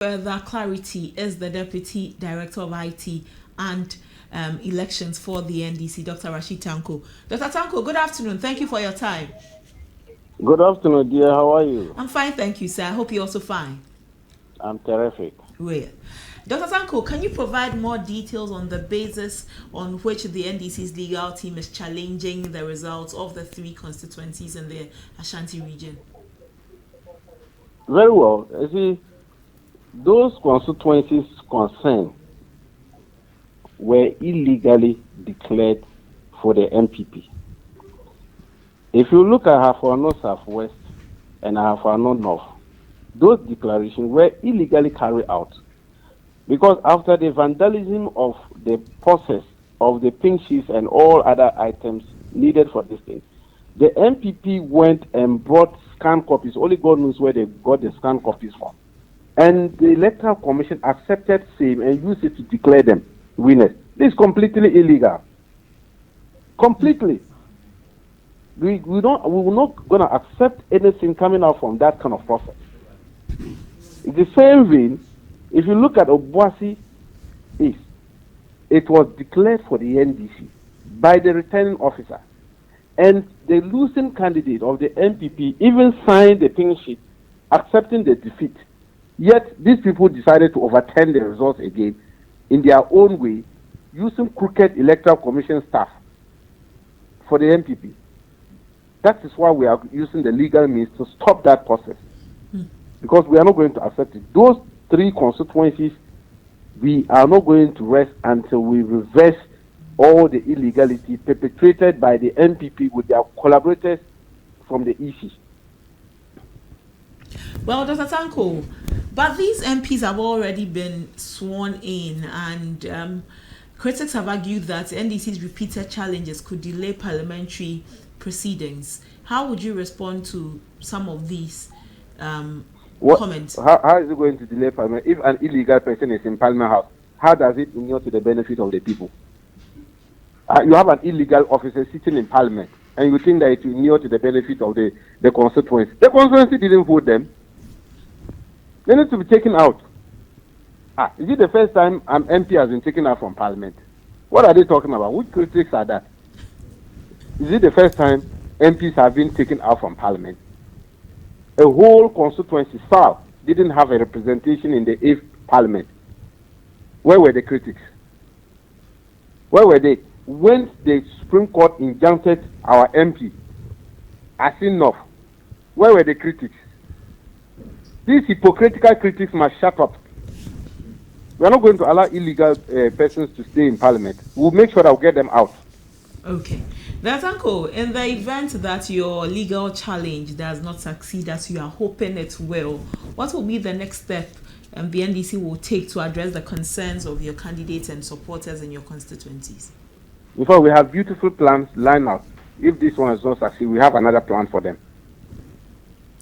Further clarity is the Deputy Director of IT and Elections for the NDC, Dr. Rashid Tanko. Dr. Tanko, good afternoon. Thank you for your time. Good afternoon, dear. How are you? I'm fine, thank you, sir. I hope you're also fine. I'm terrific. Well, Dr. Tanko, can you provide more details on the basis on which the NDC's legal team is challenging the results of the three constituencies in the Ashanti region? Very well. You see, those constituencies concerned were illegally declared for the MPP. If you look at Hafano Southwest and Hafano North, those declarations were illegally carried out because after the vandalism of the process of the pink sheets and all other items needed for this thing, the MPP went and brought scanned copies. Only God knows where they got the scanned copies from. And the Electoral Commission accepted same and used it to declare them winners. This is completely illegal. Completely. We're not going to accept anything coming out from that kind of process. In the same vein, if you look at Obuasi East, it was declared for the NDC by the returning officer. And the losing candidate of the MPP even signed the pink sheet accepting the defeat. Yet these people decided to overturn the results again in their own way, using crooked Electoral Commission staff for the MPP. That is why we are using the legal means to stop that process. Because we are not going to accept it. Those three constituencies, we are not going to rest until we reverse all the illegality perpetrated by the MPP with their collaborators from the EC. Well, Dr. Tanko, but these MPs have already been sworn in, and critics have argued that NDC's repeated challenges could delay parliamentary proceedings. How would you respond to some of these comments? How is it going to delay parliament? If an illegal person is in Parliament House, how does it inure to the benefit of the people? You have an illegal officer sitting in Parliament, and you think that it will inure to the benefit of the constituency. The constituency didn't vote them. They need to be taken out. Is it the first time an MP has been taken out from Parliament? What are they talking about? Which critics are that? Is it the first time MPs have been taken out from Parliament? A whole constituency, South, didn't have a representation in the 8th Parliament. Where were the critics? Where were they? When the Supreme Court injuncted our MP, as enough, where were the critics? These hypocritical critics must shut up. We are not going to allow illegal persons to stay in Parliament. We'll make sure that we'll get them out. Okay. Datanko, in the event that your legal challenge does not succeed as you are hoping it will, what will be the next step the NDC will take to address the concerns of your candidates and supporters in your constituencies? Before we have beautiful plans lined out. If this one does not succeed, we have another plan for them.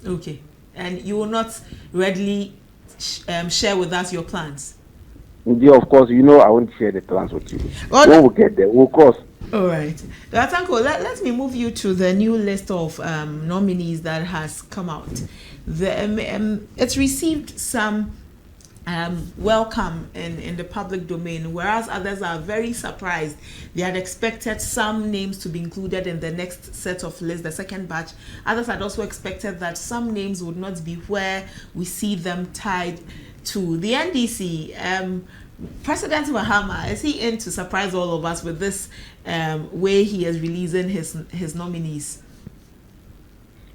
Okay. And you will not readily share with us your plans? Yeah, of course, you know I won't share the plans with you. When we get there, we'll cross. All right. Datanko, let me move you to the new list of nominees that has come out. It's received some welcome in the public domain, whereas others are very surprised. They had expected some names to be included in the next set of lists, the second batch. Others had also expected that some names would not be where we see them tied to. The NDC, President Mahama, is he in to surprise all of us with this way he is releasing his nominees?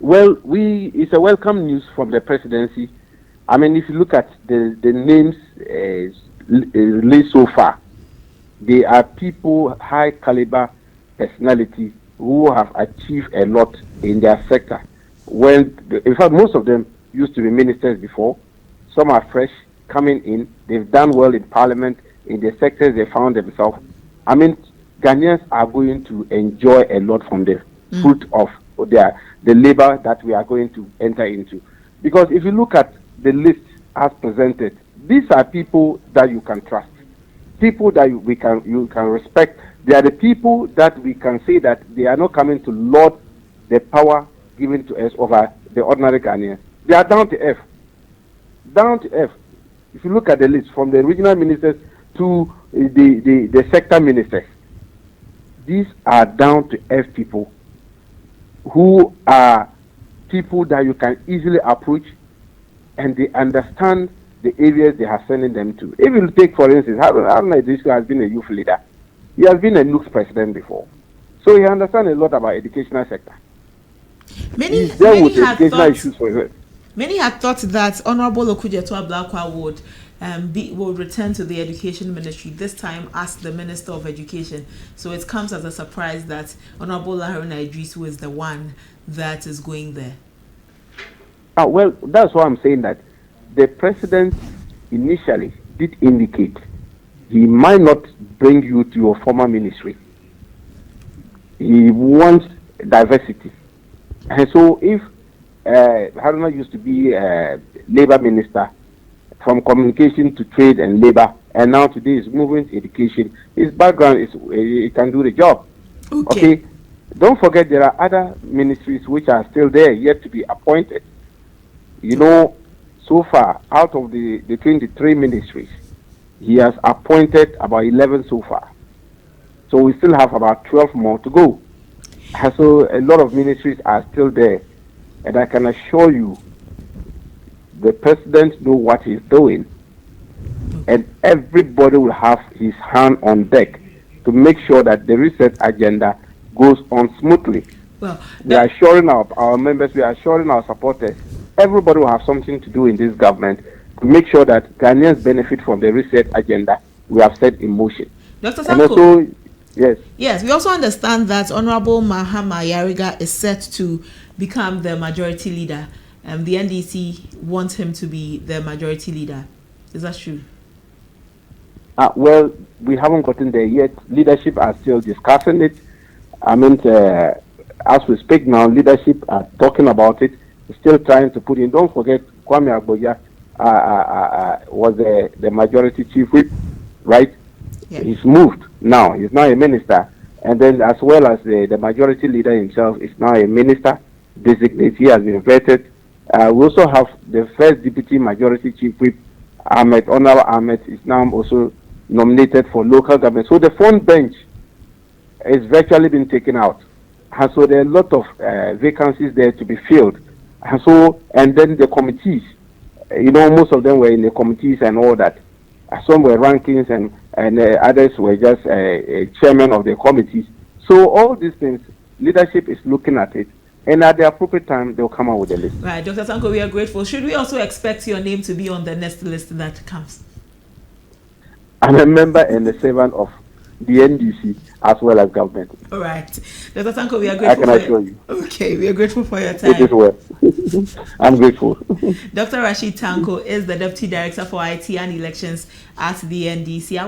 Well, it's a welcome news from the presidency. I mean, if you look at the names released so far, they are people, high caliber personality who have achieved a lot in their sector. In fact, most of them used to be ministers before. Some are fresh, coming in. They've done well in Parliament, in the sectors they found themselves. I mean, Ghanaians are going to enjoy a lot from the fruit of the labor that we are going to enter into. Because if you look at the list as presented, these are people that you can trust, people that you can respect. They are the people that we can say that they are not coming to lord the power given to us over the ordinary Ghanaians. They are down to earth. Down to earth. If you look at the list from the regional ministers to the sector ministers, these are down to earth people who are people that you can easily approach and they understand the areas they are sending them to. If you take, for instance, Haruna Idrisu has been a youth leader. He has been a NUX president before. So he understands a lot about educational sector. Many had thought that Honorable Okujetua Blakwa would return to the education ministry, this time as the Minister of Education. So it comes as a surprise that Honorable Haruna Idrisu is the one that is going there. Well, that's why I'm saying that the president initially did indicate he might not bring you to your former ministry. He wants diversity. And so if Haruna used to be labor minister, from communication to trade and labor, and now today is moving to education, his background is he can do the job. Okay. Don't forget there are other ministries which are still there yet to be appointed. You know, so far out of the 23 ministries, he has appointed about 11 so far. So we still have about 12 more to go. So a lot of ministries are still there, and I can assure you the president knows what he's doing, and everybody will have his hand on deck to make sure that the research agenda goes on smoothly. Well, we are assuring our members, we are assuring our supporters, everybody will have something to do in this government to make sure that Ghanaians benefit from the research agenda we have set in motion. Dr. Sanko, and also, yes, we also understand that Honorable Mahama Yariga is set to become the majority leader. The NDC wants him to be the majority leader. Is that true? Well, we haven't gotten there yet. Leadership are still discussing it. I mean, as we speak now, leadership are talking about it, still trying to put in. Don't forget, Kwame Agboja was the majority chief whip, right? Yeah. He's moved now. He's now a minister. And then as well as the majority leader himself is now a minister designate. He has been vetted. We also have the first deputy majority chief whip, Honorable Ahmed, is now also nominated for local government. So the front bench is virtually been taken out. And so there are a lot of vacancies there to be filled. And then the committees, most of them were in the committees and all that. Some were rankings and others were just chairman of the committees. So all these things, leadership is looking at it. And at the appropriate time, they'll come out with a list. Right, Dr. Sanko, we are grateful. Should we also expect your name to be on the next list that comes? I'm a member and a servant of the NDC as well as government. All right. Dr. Sanko, we are grateful. I can assure you. Okay, we are grateful for your time. It is well. I'm grateful. Dr. Rashid Tanko is the Deputy Director for IT and Elections at the NDC.